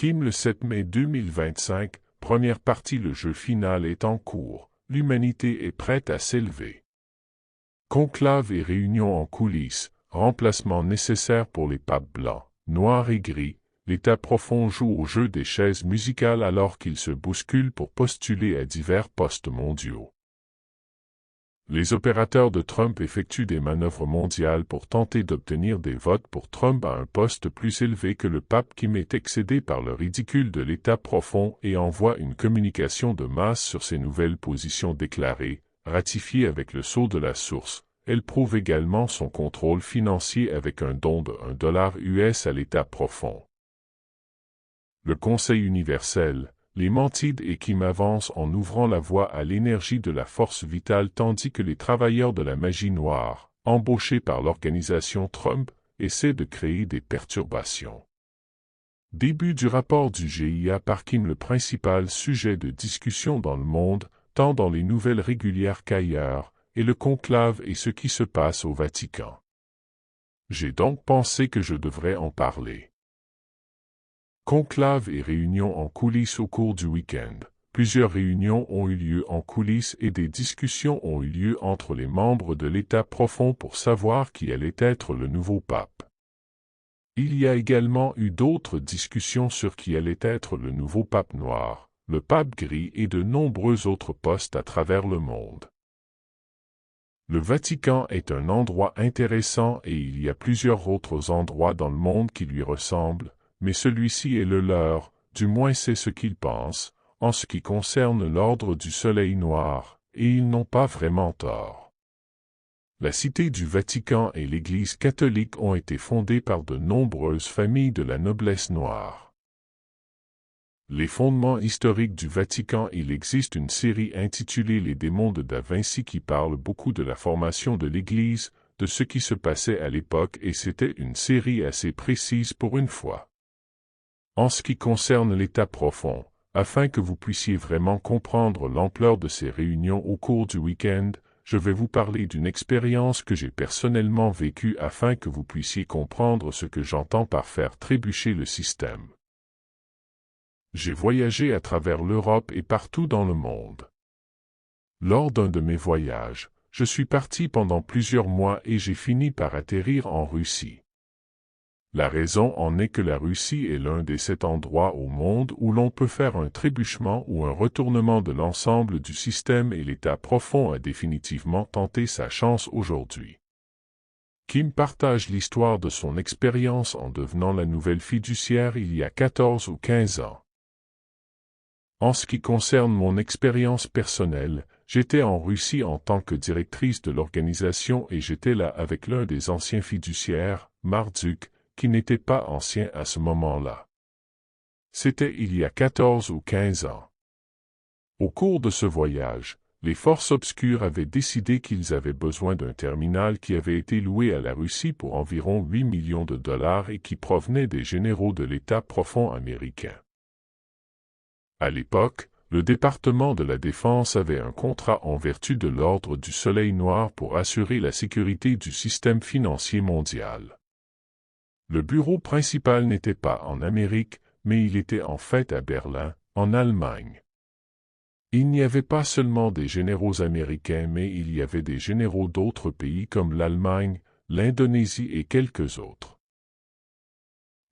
Kim le 7 mai 2025, première partie. Le jeu final est en cours, l'humanité est prête à s'élever. Conclave et réunion en coulisses, remplacement nécessaire pour les papes blancs, noirs et gris. L'État profond joue au jeu des chaises musicales alors qu'il se bouscule pour postuler à divers postes mondiaux. Les opérateurs de Trump effectuent des manœuvres mondiales pour tenter d'obtenir des votes pour Trump à un poste plus élevé que le pape Kim est excédé par le ridicule de l'État profond et envoie une communication de masse sur ses nouvelles positions déclarées, ratifiées avec le sceau de la source. Elle prouve également son contrôle financier avec un don de $1 US à l'État profond. Le Conseil universel, les Mantides et Kim avancent en ouvrant la voie à l'énergie de la force vitale tandis que les travailleurs de la magie noire, embauchés par l'organisation Trump, essaient de créer des perturbations. Début du rapport du GIA par Kim. Le principal sujet de discussion dans le monde, tant dans les nouvelles régulières qu'ailleurs, est le conclave et ce qui se passe au Vatican. J'ai donc pensé que je devrais en parler. Conclave et réunions en coulisses au cours du week-end. Plusieurs réunions ont eu lieu en coulisses et des discussions ont eu lieu entre les membres de l'État profond pour savoir qui allait être le nouveau pape. Il y a également eu d'autres discussions sur qui allait être le nouveau pape noir, le pape gris et de nombreux autres postes à travers le monde. Le Vatican est un endroit intéressant et il y a plusieurs autres endroits dans le monde qui lui ressemblent, mais celui-ci est le leur, du moins c'est ce qu'ils pensent, en ce qui concerne l'ordre du Soleil noir, et ils n'ont pas vraiment tort. La Cité du Vatican et l'Église catholique ont été fondées par de nombreuses familles de la noblesse noire. Les fondements historiques du Vatican. Il existe une série intitulée Les démons de Da Vinci qui parle beaucoup de la formation de l'Église, de ce qui se passait à l'époque et c'était une série assez précise pour une fois. En ce qui concerne l'État profond, afin que vous puissiez vraiment comprendre l'ampleur de ces réunions au cours du week-end, je vais vous parler d'une expérience que j'ai personnellement vécue afin que vous puissiez comprendre ce que j'entends par faire trébucher le système. J'ai voyagé à travers l'Europe et partout dans le monde. Lors d'un de mes voyages, je suis parti pendant plusieurs mois et j'ai fini par atterrir en Russie. La raison en est que la Russie est l'un des 7 endroits au monde où l'on peut faire un trébuchement ou un retournement de l'ensemble du système et l'État profond a définitivement tenté sa chance aujourd'hui. Kim partage l'histoire de son expérience en devenant la nouvelle fiduciaire il y a 14 ou 15 ans. En ce qui concerne mon expérience personnelle, j'étais en Russie en tant que directrice de l'organisation et j'étais là avec l'un des anciens fiduciaires, Marduk, qui n'était pas ancien à ce moment-là. C'était il y a 14 ou 15 ans. Au cours de ce voyage, les forces obscures avaient décidé qu'ils avaient besoin d'un terminal qui avait été loué à la Russie pour environ 8 millions de dollars et qui provenait des généraux de l'État profond américain. À l'époque, le département de la Défense avait un contrat en vertu de l'ordre du Soleil noir pour assurer la sécurité du système financier mondial. Le bureau principal n'était pas en Amérique, mais il était en fait à Berlin, en Allemagne. Il n'y avait pas seulement des généraux américains mais il y avait des généraux d'autres pays comme l'Allemagne, l'Indonésie et quelques autres.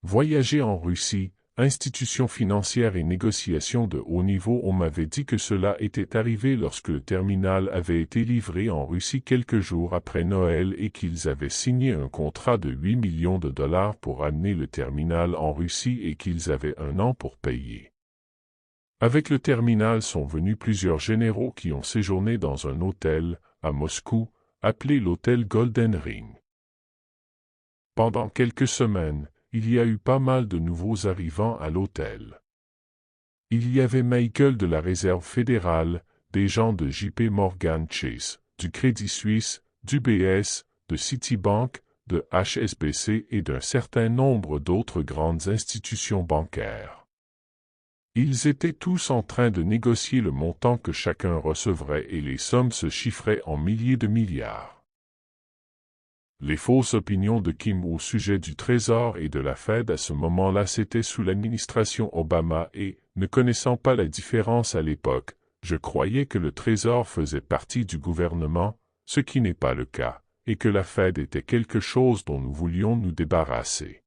Voyager en Russie, institutions financières et négociations de haut niveau. On m'avait dit que cela était arrivé lorsque le terminal avait été livré en Russie quelques jours après Noël et qu'ils avaient signé un contrat de 8 millions de dollars pour amener le terminal en Russie et qu'ils avaient 1 an pour payer. Avec le terminal sont venus plusieurs généraux qui ont séjourné dans un hôtel, à Moscou, appelé l'hôtel Golden Ring. Pendant quelques semaines, il y a eu pas mal de nouveaux arrivants à l'hôtel. Il y avait Michael de la Réserve fédérale, des gens de JP Morgan Chase, du Crédit Suisse, d'UBS, de Citibank, de HSBC et d'un certain nombre d'autres grandes institutions bancaires. Ils étaient tous en train de négocier le montant que chacun recevrait et les sommes se chiffraient en milliers de milliards. Les fausses opinions de Kim au sujet du Trésor et de la Fed à ce moment-là, c'était sous l'administration Obama et, ne connaissant pas la différence à l'époque, je croyais que le Trésor faisait partie du gouvernement, ce qui n'est pas le cas, et que la Fed était quelque chose dont nous voulions nous débarrasser.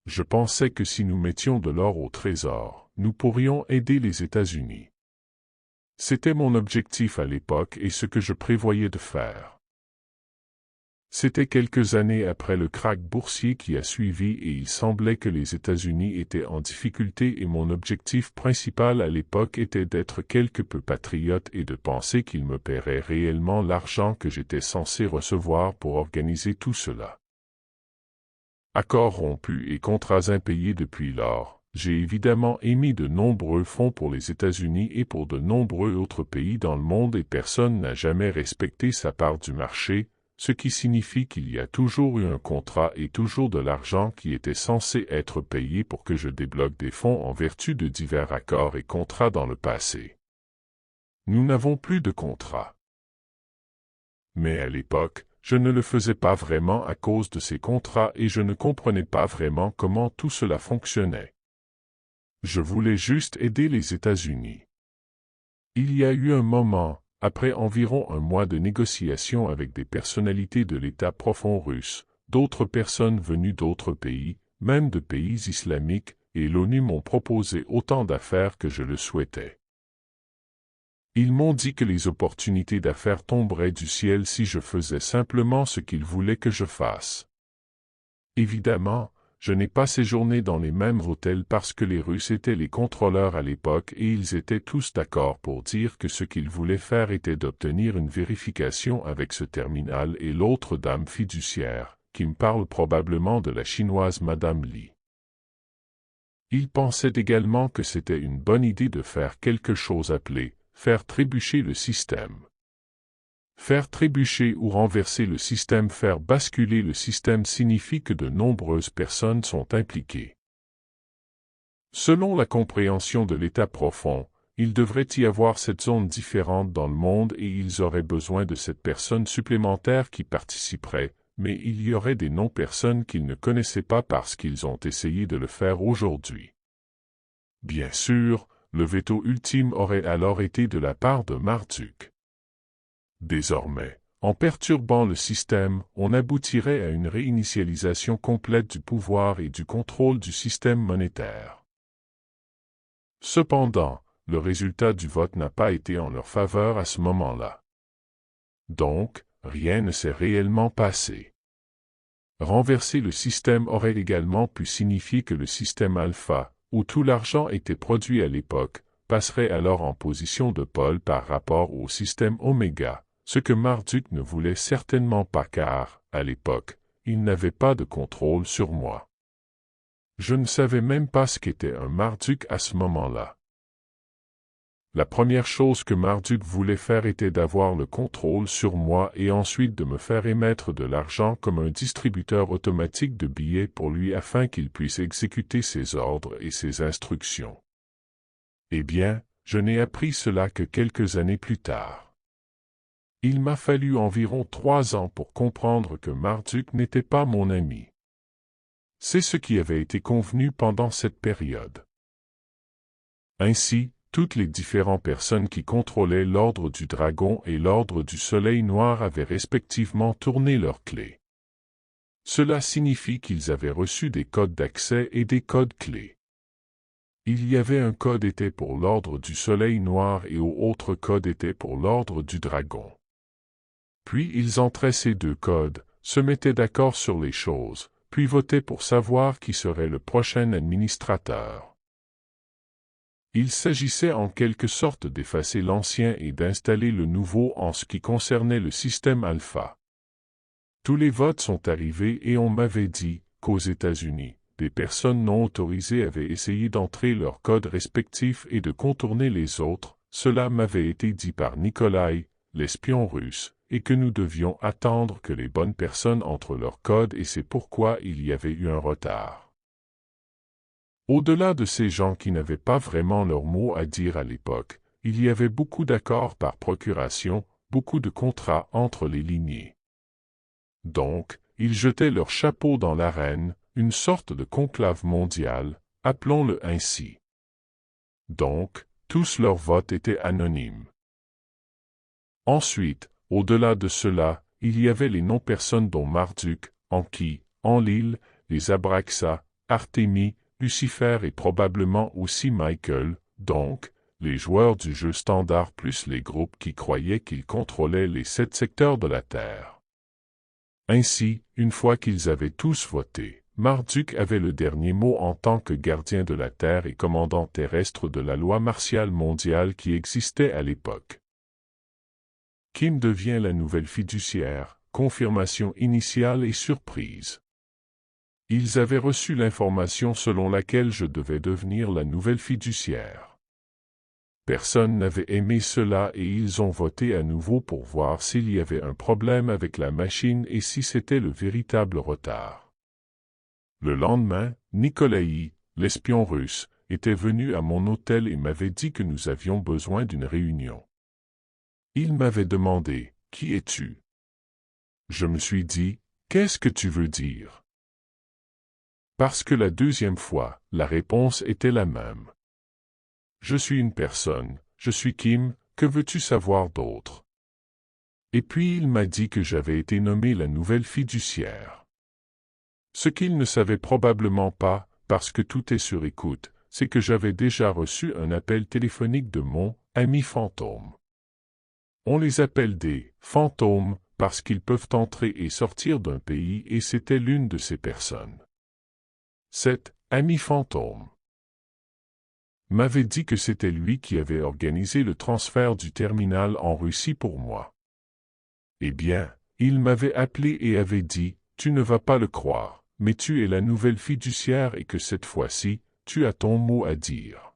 Je pensais que si nous mettions de l'or au Trésor, nous pourrions aider les États-Unis. C'était mon objectif à l'époque et ce que je prévoyais de faire. C'était quelques années après le krach boursier qui a suivi et il semblait que les États-Unis étaient en difficulté et mon objectif principal à l'époque était d'être quelque peu patriote et de penser qu'ils me paieraient réellement l'argent que j'étais censé recevoir pour organiser tout cela. Accords rompus et contrats impayés depuis lors, j'ai évidemment émis de nombreux fonds pour les États-Unis et pour de nombreux autres pays dans le monde et personne n'a jamais respecté sa part du marché, ce qui signifie qu'il y a toujours eu un contrat et toujours de l'argent qui était censé être payé pour que je débloque des fonds en vertu de divers accords et contrats dans le passé. Nous n'avons plus de contrat. Mais à l'époque, je ne le faisais pas vraiment à cause de ces contrats et je ne comprenais pas vraiment comment tout cela fonctionnait. Je voulais juste aider les États-Unis. Il y a eu un moment, après environ un mois de négociations avec des personnalités de l'État profond russe, d'autres personnes venues d'autres pays, même de pays islamiques, et l'ONU m'ont proposé autant d'affaires que je le souhaitais. Ils m'ont dit que les opportunités d'affaires tomberaient du ciel si je faisais simplement ce qu'ils voulaient que je fasse. Évidemment, je n'ai pas séjourné dans les mêmes hôtels parce que les Russes étaient les contrôleurs à l'époque et ils étaient tous d'accord pour dire que ce qu'ils voulaient faire était d'obtenir une vérification avec ce terminal et l'autre dame fiduciaire, qui me parle probablement de la chinoise Madame Li. Ils pensaient également que c'était une bonne idée de faire quelque chose appelé « faire trébucher le système ». Faire trébucher ou renverser le système, faire basculer le système signifie que de nombreuses personnes sont impliquées. Selon la compréhension de l'état profond, il devrait y avoir cette zone différente dans le monde et ils auraient besoin de cette personne supplémentaire qui participerait, mais il y aurait des non-personnes qu'ils ne connaissaient pas parce qu'ils ont essayé de le faire aujourd'hui. Bien sûr, le veto ultime aurait alors été de la part de Marduk. Désormais, en perturbant le système, on aboutirait à une réinitialisation complète du pouvoir et du contrôle du système monétaire. Cependant, le résultat du vote n'a pas été en leur faveur à ce moment-là. Donc, rien ne s'est réellement passé. Renverser le système aurait également pu signifier que le système alpha, où tout l'argent était produit à l'époque, passerait alors en position de pôle par rapport au système oméga. Ce que Marduk ne voulait certainement pas car, à l'époque, il n'avait pas de contrôle sur moi. Je ne savais même pas ce qu'était un Marduk à ce moment-là. La première chose que Marduk voulait faire était d'avoir le contrôle sur moi et ensuite de me faire émettre de l'argent comme un distributeur automatique de billets pour lui afin qu'il puisse exécuter ses ordres et ses instructions. Eh bien, je n'ai appris cela que quelques années plus tard. Il m'a fallu environ 3 ans pour comprendre que Marduk n'était pas mon ami. C'est ce qui avait été convenu pendant cette période. Ainsi, toutes les différentes personnes qui contrôlaient l'ordre du Dragon et l'ordre du Soleil Noir avaient respectivement tourné leurs clés. Cela signifie qu'ils avaient reçu des codes d'accès et des codes clés. Il y avait un code était pour l'ordre du Soleil Noir et autre code était pour l'ordre du Dragon. Puis ils entraient ces deux codes, se mettaient d'accord sur les choses, puis votaient pour savoir qui serait le prochain administrateur. Il s'agissait en quelque sorte d'effacer l'ancien et d'installer le nouveau en ce qui concernait le système alpha. Tous les votes sont arrivés et on m'avait dit qu'aux États-Unis, des personnes non autorisées avaient essayé d'entrer leurs codes respectifs et de contourner les autres. Cela m'avait été dit par Nikolai, l'espion russe, et que nous devions attendre que les bonnes personnes entrent leur code et c'est pourquoi il y avait eu un retard. Au-delà de ces gens qui n'avaient pas vraiment leur mot à dire à l'époque, il y avait beaucoup d'accords par procuration, beaucoup de contrats entre les lignées. Donc, ils jetaient leur chapeau dans l'arène, une sorte de conclave mondial, appelons-le ainsi. Donc, tous leurs votes étaient anonymes. Ensuite, au-delà de cela, il y avait les non-personnes dont Marduk, Enki, Enlil, les Abraxa, Artémis, Lucifer et probablement aussi Michael, donc, les joueurs du jeu standard plus les groupes qui croyaient qu'ils contrôlaient les 7 secteurs de la Terre. Ainsi, une fois qu'ils avaient tous voté, Marduk avait le dernier mot en tant que gardien de la Terre et commandant terrestre de la loi martiale mondiale qui existait à l'époque. Kim devient la nouvelle fiduciaire, confirmation initiale et surprise. Ils avaient reçu l'information selon laquelle je devais devenir la nouvelle fiduciaire. Personne n'avait aimé cela et ils ont voté à nouveau pour voir s'il y avait un problème avec la machine et si c'était le véritable retard. Le lendemain, Nikolaï, l'espion russe, était venu à mon hôtel et m'avait dit que nous avions besoin d'une réunion. Il m'avait demandé « Qui es-tu » Je me suis dit « Qu'est-ce que tu veux dire ?» Parce que la deuxième fois, la réponse était la même. Je suis une personne, je suis Kim, que veux-tu savoir d'autre? Et puis il m'a dit que j'avais été nommé la nouvelle fiduciaire. Ce qu'il ne savait probablement pas, parce que tout est sur écoute, c'est que j'avais déjà reçu un appel téléphonique de mon ami fantôme. On les appelle des fantômes parce qu'ils peuvent entrer et sortir d'un pays et c'était l'une de ces personnes. Cet ami fantôme m'avait dit que c'était lui qui avait organisé le transfert du terminal en Russie pour moi. Eh bien, il m'avait appelé et avait dit, « Tu ne vas pas le croire, mais tu es la nouvelle fiduciaire et que cette fois-ci, tu as ton mot à dire.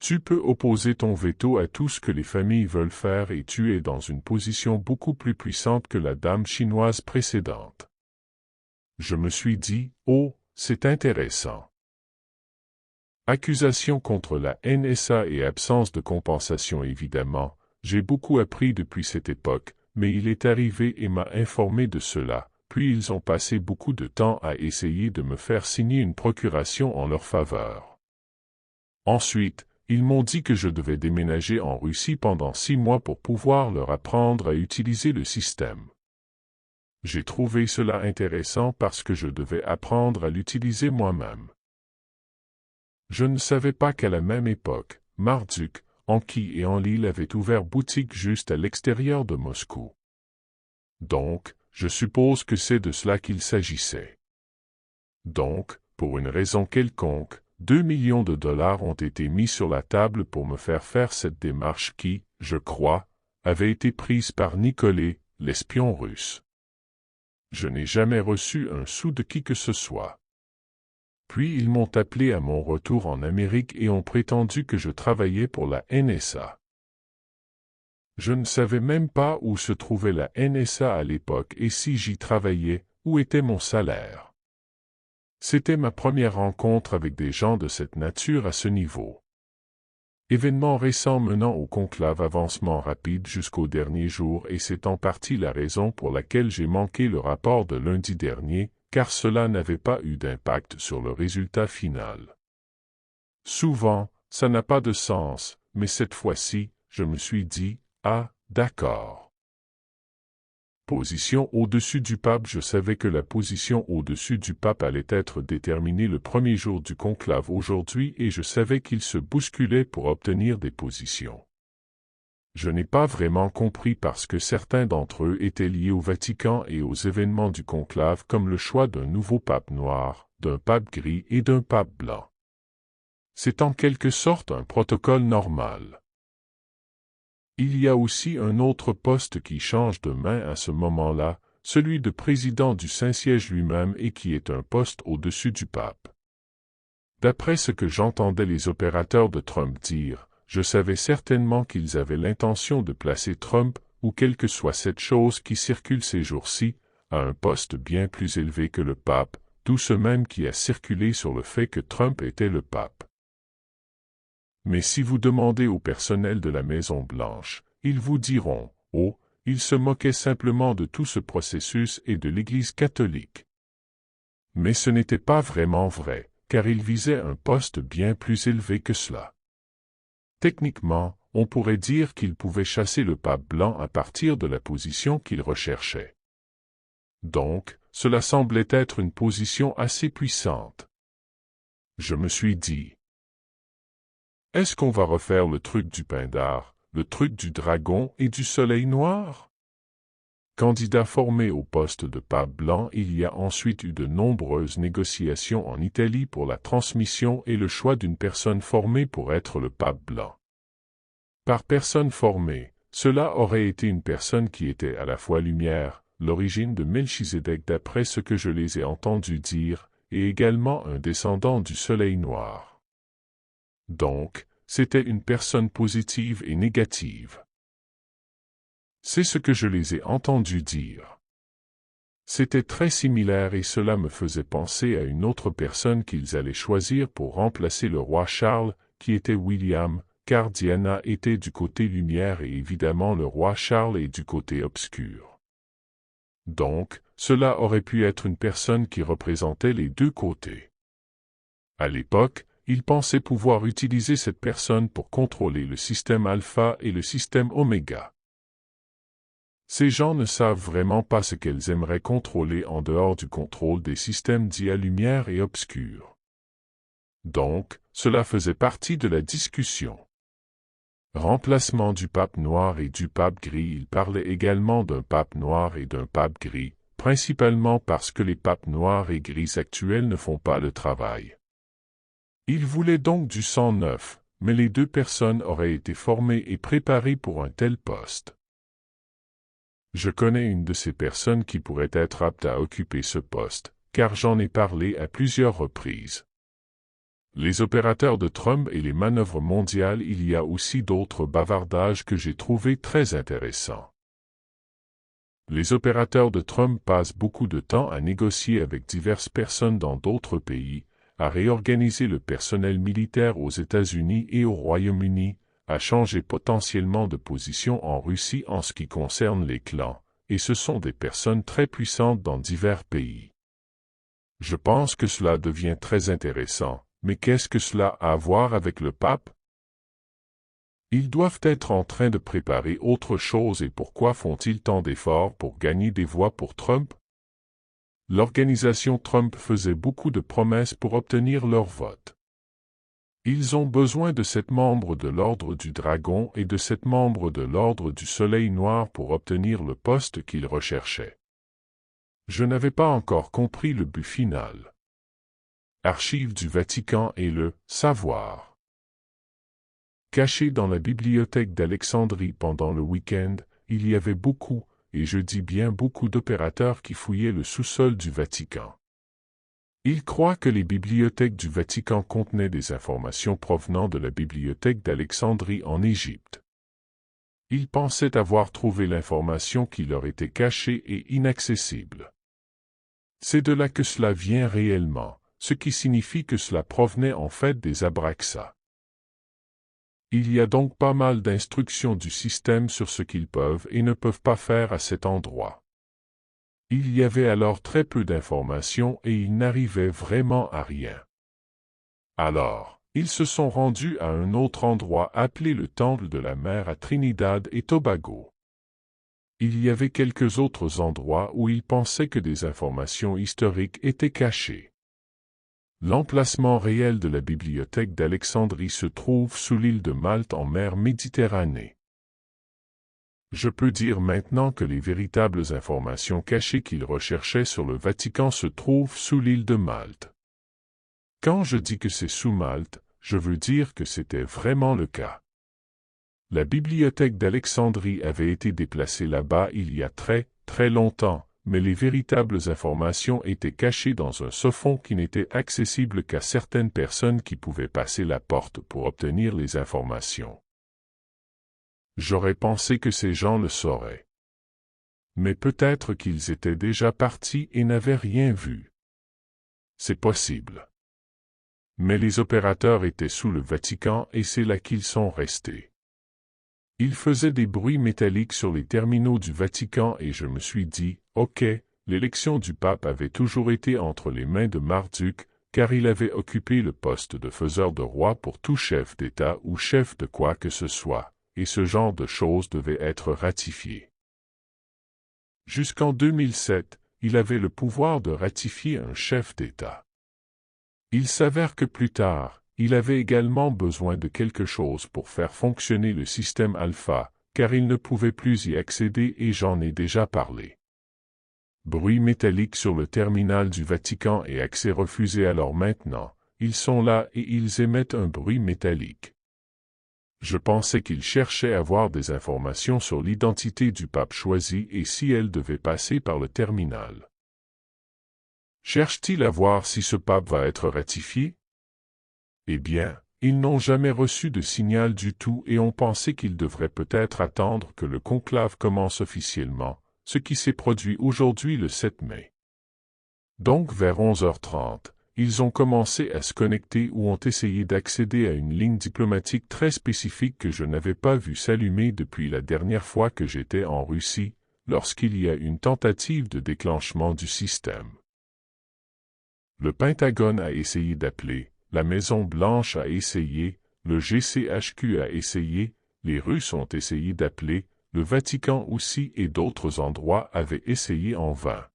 Tu peux opposer ton veto à tout ce que les familles veulent faire et tu es dans une position beaucoup plus puissante que la dame chinoise précédente. » Je me suis dit, « Oh, c'est intéressant. » Accusation contre la NSA et absence de compensation évidemment, j'ai beaucoup appris depuis cette époque, mais il est arrivé et m'a informé de cela, puis ils ont passé beaucoup de temps à essayer de me faire signer une procuration en leur faveur. Ensuite, ils m'ont dit que je devais déménager en Russie pendant 6 mois pour pouvoir leur apprendre à utiliser le système. J'ai trouvé cela intéressant parce que je devais apprendre à l'utiliser moi-même. Je ne savais pas qu'à la même époque, Marduk, Enki et Enlil avaient ouvert boutique juste à l'extérieur de Moscou. Donc, je suppose que c'est de cela qu'il s'agissait. Donc, pour une raison quelconque, 2 millions de dollars ont été mis sur la table pour me faire cette démarche qui, je crois, avait été prise par Nikolai, l'espion russe. Je n'ai jamais reçu un sou de qui que ce soit. Puis ils m'ont appelé à mon retour en Amérique et ont prétendu que je travaillais pour la NSA. Je ne savais même pas où se trouvait la NSA à l'époque et si j'y travaillais, où était mon salaire. C'était ma première rencontre avec des gens de cette nature à ce niveau. Événement récent menant au conclave avancement rapide jusqu'au dernier jour et c'est en partie la raison pour laquelle j'ai manqué le rapport de lundi dernier, car cela n'avait pas eu d'impact sur le résultat final. Souvent, ça n'a pas de sens, mais cette fois-ci, je me suis dit, ah, d'accord. Position au-dessus du pape. Je savais que la position au-dessus du pape allait être déterminée le premier jour du conclave aujourd'hui et je savais qu'il se bousculait pour obtenir des positions. Je n'ai pas vraiment compris parce que certains d'entre eux étaient liés au Vatican et aux événements du conclave comme le choix d'un nouveau pape noir, d'un pape gris et d'un pape blanc. C'est en quelque sorte un protocole normal. Il y a aussi un autre poste qui change de main à ce moment-là, celui de président du Saint-Siège lui-même et qui est un poste au-dessus du pape. D'après ce que j'entendais les opérateurs de Trump dire, je savais certainement qu'ils avaient l'intention de placer Trump, ou quelle que soit cette chose qui circule ces jours-ci, à un poste bien plus élevé que le pape, d'où ce même qui a circulé sur le fait que Trump était le pape. Mais si vous demandez au personnel de la Maison-Blanche, ils vous diront « Oh, il se moquait simplement de tout ce processus et de l'Église catholique. Mais ce n'était pas vraiment vrai, car il visait un poste bien plus élevé que cela. Techniquement, on pourrait dire qu'il pouvait chasser le pape blanc à partir de la position qu'il recherchait. Donc, cela semblait être une position assez puissante. Je me suis dit, est-ce qu'on va refaire le truc du Pindare, le truc du dragon et du soleil noir? Candidat formé au poste de pape blanc, il y a ensuite eu de nombreuses négociations en Italie pour la transmission et le choix d'une personne formée pour être le pape blanc. Par personne formée, cela aurait été une personne qui était à la fois lumière, l'origine de Melchizedek d'après ce que je les ai entendus dire, et également un descendant du soleil noir. Donc, c'était une personne positive et négative. C'est ce que je les ai entendus dire. C'était très similaire et cela me faisait penser à une autre personne qu'ils allaient choisir pour remplacer le roi Charles, qui était William, car Diana était du côté lumière et évidemment le roi Charles est du côté obscur. Donc, cela aurait pu être une personne qui représentait les deux côtés. À l'époque, ils pensaient pouvoir utiliser cette personne pour contrôler le système alpha et le système oméga. Ces gens ne savent vraiment pas ce qu'elles aimeraient contrôler en dehors du contrôle des systèmes dits à lumière et obscurs. Donc, cela faisait partie de la discussion. Remplacement du pape noir et du pape gris. Il parlait également d'un pape noir et d'un pape gris, principalement parce que les papes noirs et gris actuels ne font pas le travail. Il voulait donc du sang neuf, mais les deux personnes auraient été formées et préparées pour un tel poste. Je connais une de ces personnes qui pourrait être apte à occuper ce poste, car j'en ai parlé à plusieurs reprises. Les opérateurs de Trump et les manœuvres mondiales, il y a aussi d'autres bavardages que j'ai trouvés très intéressants. Les opérateurs de Trump passent beaucoup de temps à négocier avec diverses personnes dans d'autres pays, à réorganiser le personnel militaire aux États-Unis et au Royaume-Uni, à changer potentiellement de position en Russie en ce qui concerne les clans, et ce sont des personnes très puissantes dans divers pays. Je pense que cela devient très intéressant, mais qu'est-ce que cela a à voir avec le pape? Ils doivent être en train de préparer autre chose et pourquoi font-ils tant d'efforts pour gagner des voix pour Trump? L'organisation Trump faisait beaucoup de promesses pour obtenir leur vote. Ils ont besoin de sept membres de l'ordre du dragon et de 7 membres de l'ordre du soleil noir pour obtenir le poste qu'ils recherchaient. Je n'avais pas encore compris le but final. Archives du Vatican et le savoir. Caché dans la bibliothèque d'Alexandrie pendant le week-end, il y avait beaucoup, et je dis bien beaucoup d'opérateurs qui fouillaient le sous-sol du Vatican. Ils croient que les bibliothèques du Vatican contenaient des informations provenant de la bibliothèque d'Alexandrie en Égypte. Ils pensaient avoir trouvé l'information qui leur était cachée et inaccessible. C'est de là que cela vient réellement, ce qui signifie que cela provenait en fait des Abraxas. Il y a donc pas mal d'instructions du système sur ce qu'ils peuvent et ne peuvent pas faire à cet endroit. Il y avait alors très peu d'informations et ils n'arrivaient vraiment à rien. Alors, ils se sont rendus à un autre endroit appelé le Temple de la Mer à Trinidad et Tobago. Il y avait quelques autres endroits où ils pensaient que des informations historiques étaient cachées. L'emplacement réel de la bibliothèque d'Alexandrie se trouve sous l'île de Malte en mer Méditerranée. Je peux dire maintenant que les véritables informations cachées qu'ils recherchaient sur le Vatican se trouvent sous l'île de Malte. Quand je dis que c'est sous Malte, je veux dire que c'était vraiment le cas. La bibliothèque d'Alexandrie avait été déplacée là-bas il y a très, très longtemps, mais les véritables informations étaient cachées dans un sous-fond qui n'était accessible qu'à certaines personnes qui pouvaient passer la porte pour obtenir les informations. J'aurais pensé que ces gens le sauraient. Mais peut-être qu'ils étaient déjà partis et n'avaient rien vu. C'est possible. Mais les opérateurs étaient sous le Vatican et c'est là qu'ils sont restés. Il faisait des bruits métalliques sur les terminaux du Vatican et je me suis dit, OK, l'élection du pape avait toujours été entre les mains de Marduk, car il avait occupé le poste de faiseur de roi pour tout chef d'État ou chef de quoi que ce soit, et ce genre de choses devait être ratifié. Jusqu'en 2007, il avait le pouvoir de ratifier un chef d'État. Il s'avère que plus tard, il avait également besoin de quelque chose pour faire fonctionner le système alpha, car il ne pouvait plus y accéder et j'en ai déjà parlé. Bruit métallique sur le terminal du Vatican et accès refusé alors maintenant, ils sont là et ils émettent un bruit métallique. Je pensais qu'ils cherchaient à avoir des informations sur l'identité du pape choisi et si elle devait passer par le terminal. Cherchent-ils à voir si ce pape va être ratifié? Eh bien, ils n'ont jamais reçu de signal du tout et ont pensé qu'ils devraient peut-être attendre que le conclave commence officiellement, ce qui s'est produit aujourd'hui le 7 mai. Donc vers 11h30, ils ont commencé à se connecter ou ont essayé d'accéder à une ligne diplomatique très spécifique que je n'avais pas vue s'allumer depuis la dernière fois que j'étais en Russie, lorsqu'il y a une tentative de déclenchement du système. Le Pentagone a essayé d'appeler, la Maison-Blanche a essayé, le GCHQ a essayé, les Russes ont essayé d'appeler, le Vatican aussi et d'autres endroits avaient essayé en vain.